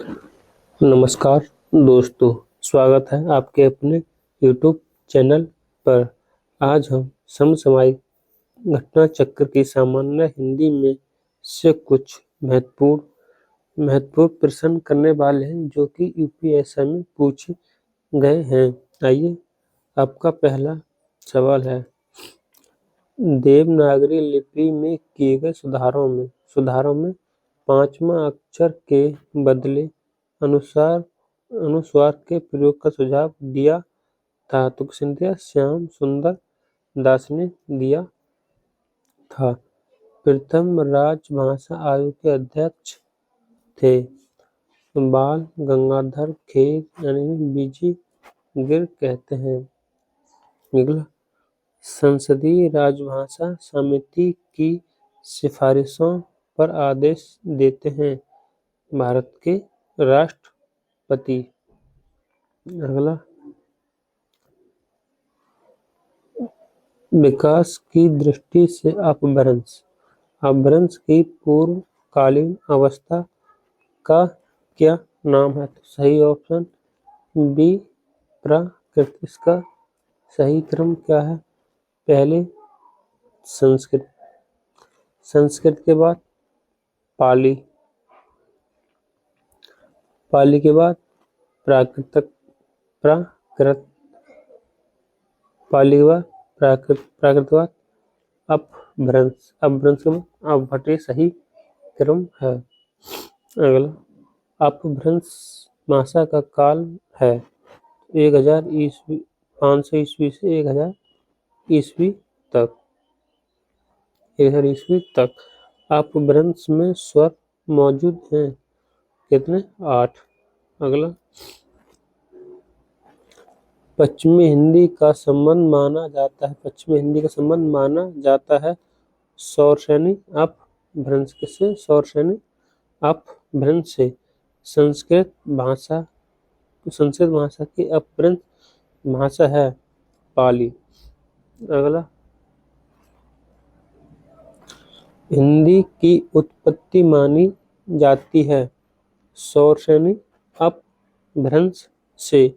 नमस्कार दोस्तों, स्वागत है आपके अपने YouTube चैनल पर। आज हम समसामयिक घटना चक्र की सामान्य हिंदी में से कुछ महत्वपूर्ण प्रश्न करने वाले हैं जो कि यूपीएससी में पूछे गए हैं। आइए, आपका पहला सवाल है, देवनागरी लिपि में किए गए सुधारों में 5वां अक्षर के बदले अनुस्वार के प्रयोग का सुझाव दिया था तो किसने दिया? श्याम सुंदर दास ने दिया था। प्रथम राजभाषा आयोग के अध्यक्ष थे बाल गंगाधर खेर यानी बीजी गिर कहते हैं। अगला, संसदीय राजभाषा समिति की सिफारिशों पर आदेश देते हैं भारत के राष्ट्रपति। अगला, विकास की दृष्टि से अपभ्रंश की पूर्वकालीन अवस्था का क्या नाम है? तो सही ऑप्शन बी प्राकृत। इसका सही क्रम क्या है? पहले संस्कृत के बाद पाली के बाद प्राकृत पाली के बाद प्राकृत के बाद अपभ्रंश के बाद अपभट्टी सही क्रम है। अगला, अपभ्रंश भाषा का काल है 500 ईस्वी से 1000 ईस्वी तक। अपभ्रंश में स्वर मौजूद हैं कितने? 8। अगला, पश्चिमी हिंदी का संबंध माना जाता है सौरसेनी अपभ्रंश से। सौरसेनी अपभ्रंश से संस्कृत भाषा की अपभ्रंश भाषा है पाली। अगला, हिंदी की उत्पत्ति मानी जाती है सौरसेनी अपभ्रंश से।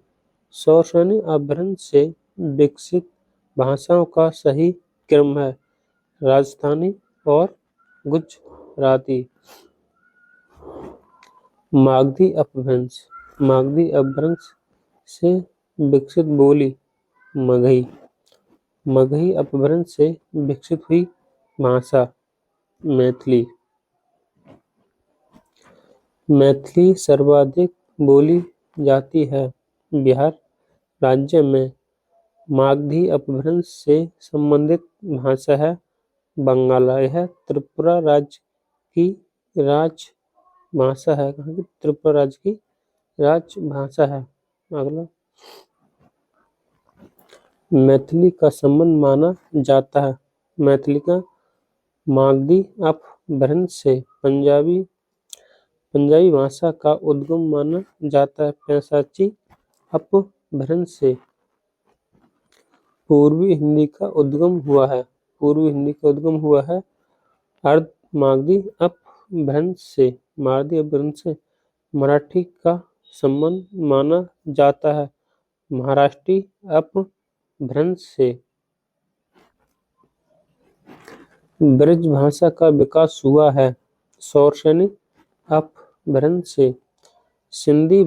सौरसेनी अपभ्रंश से विकसित भाषाओं का सही क्रम है राजस्थानी और गुजराती। मागधी अपभ्रंश से विकसित बोली मगही अपभ्रंश से विकसित हुई भाषा मैथिली सर्वाधिक बोली जाती है बिहार राज्य में। मागधी अपभ्रंश से संबंधित भाषा है बंगाला। यह त्रिपुरा राज्य की राजभाषा है। त्रिपुरा राज्य की राजभाषा है। अगला, मैथिली का संबंध माना जाता है मैथिली का मागधी अपभ्रंश से। पंजाबी भाषा का उद्गम माना जाता है पैशाची अपभ्रंश से। पूर्वी हिंदी का उद्गम हुआ है अर्ध मागधी अपभ्रंश से। मराठी का संबंध माना जाता है महाराष्ट्री अपभ्रंश से। ब्रज भाषा का विकास हुआ है सौरसेनी अपभ्रंश से। सिंधी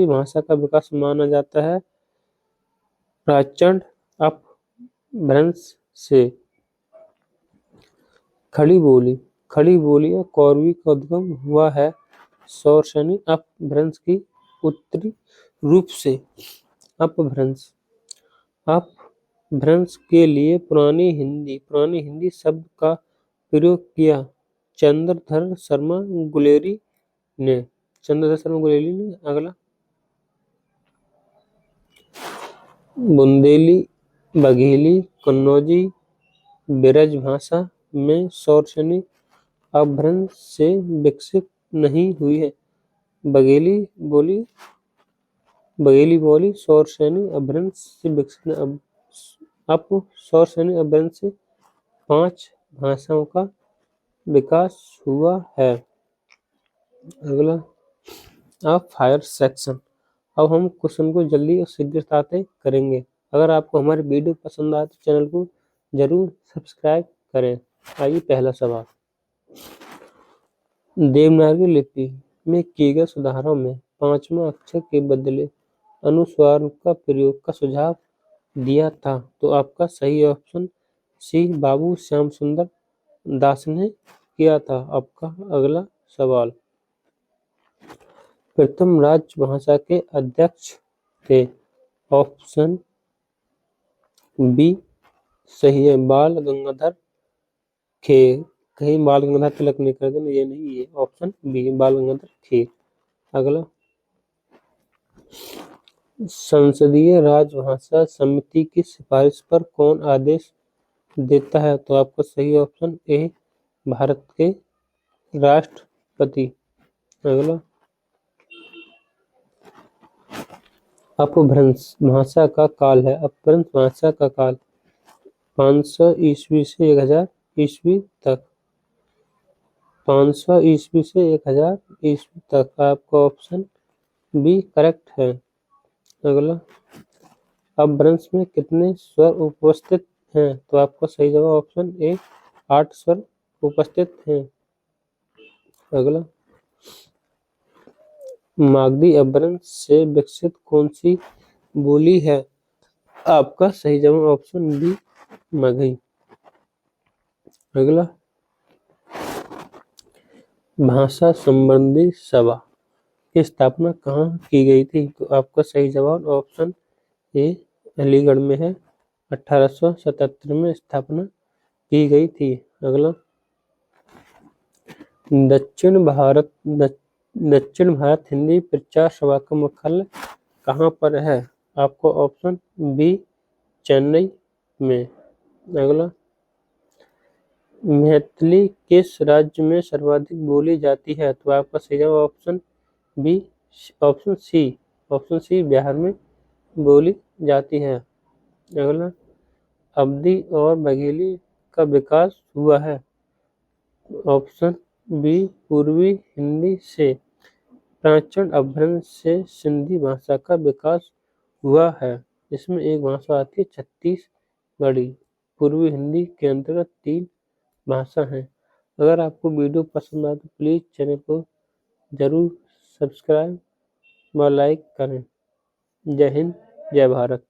भाषा का विकास माना जाता है प्रचंड अपभ्रंश से। खड़ी बोली या कौरवी का उद्गम हुआ है सौरसेनी अपभ्रंश की उत्तरी रूप से। अपभ्रंश के लिए पुरानी हिंदी शब्द का प्रयोग किया चंद्रधर शर्मा गुलेरी ने। अगला, बुंदेली, बघेली, कन्नौजी ब्रज भाषा में सौरसेनी अपभ्रंश से विकसित नहीं हुई है। बघेली बोली सौरसेनी अपभ्रंश से विकसित सौरसेनी अपभ्रंश से 5 भाषाओं का विकास हुआ है। अगला, अब फायर सेक्शन। अब हम क्वेश्चन को जल्दी और शीघ्रता से करेंगे। अगर आपको हमारी वीडियो पसंद आए तो चैनल को जरूर सब्सक्राइब करें। आइए पहला सवाल। देवनागरी लिपि में किए गए सुधारों में 5वां अक्षर के बदले अनुस्वार का प्रयोग का सुझाव दिया था। तो आपका सही ऑप्शन सी बाबू श्याम सुंदर दास ने किया था। आपका अगला सवाल। प्रथम राजभाषा के अध्यक्ष थे। ऑप्शन बी सही है बाल गंगाधर खेर। कहीं बाल गंगाधर तिलक नहीं कर देना, ये नहीं, ये ऑप्शन बी बाल गंगाधर खेर। अगला। संसदीय राजभाषा समिति की सिफारिश पर कौन आदेश देता है? तो आपका सही ऑप्शन ए भारत के राष्ट्रपति। अगला। अपभ्रंश भाषा का काल है। अपभ्रंश भाषा का काल 500 ईस्वी से 1000 ईस्वी तक। 500 ईस्वी से 1000 ईस्वी तक। आपका ऑप्शन बी करेक्ट है। अगला। अपभ्रंश में कितने स्वर उपस्थित हैं? तो आपका सही जवाब ऑप्शन ए 8 स्वर उपस्थित हैं। अगला। मागधी अपभ्रंश से विकसित कौन सी बोली है? आपका सही जवाब ऑप्शन बी मगही। अगला। भाषा संबंधी सभा की स्थापना कहाँ की गई थी? तो आपका सही जवाब ऑप्शन ए अलीगढ़ में है। 1877 में स्थापना की गई थी। अगला। दक्षिण भारत हिंदी प्रचार सभा का मुख्यालय कहाँ पर है? आपको ऑप्शन बी चेन्नई में। अगला। मैथिली किस राज्य में सर्वाधिक बोली जाती है? तो आपका सही जवाब option B option C Bihar में बोली जाती है। अगला। अवधी और बघेली का विकास हुआ है। ऑप्शन बी पूर्वी हिंदी से। प्राचीन अपभ्रंश से सिंधी भाषा का विकास हुआ है। इसमें एक भाषा आती है छत्तीसगढ़ी। पूर्वी हिंदी के अंतर्गत 3 भाषा है। अगर आपको वीडियो पसंद आए तो प्लीज़ चैनल को जरूर सब्सक्राइब व लाइक करें। जय हिंद, जय भारत।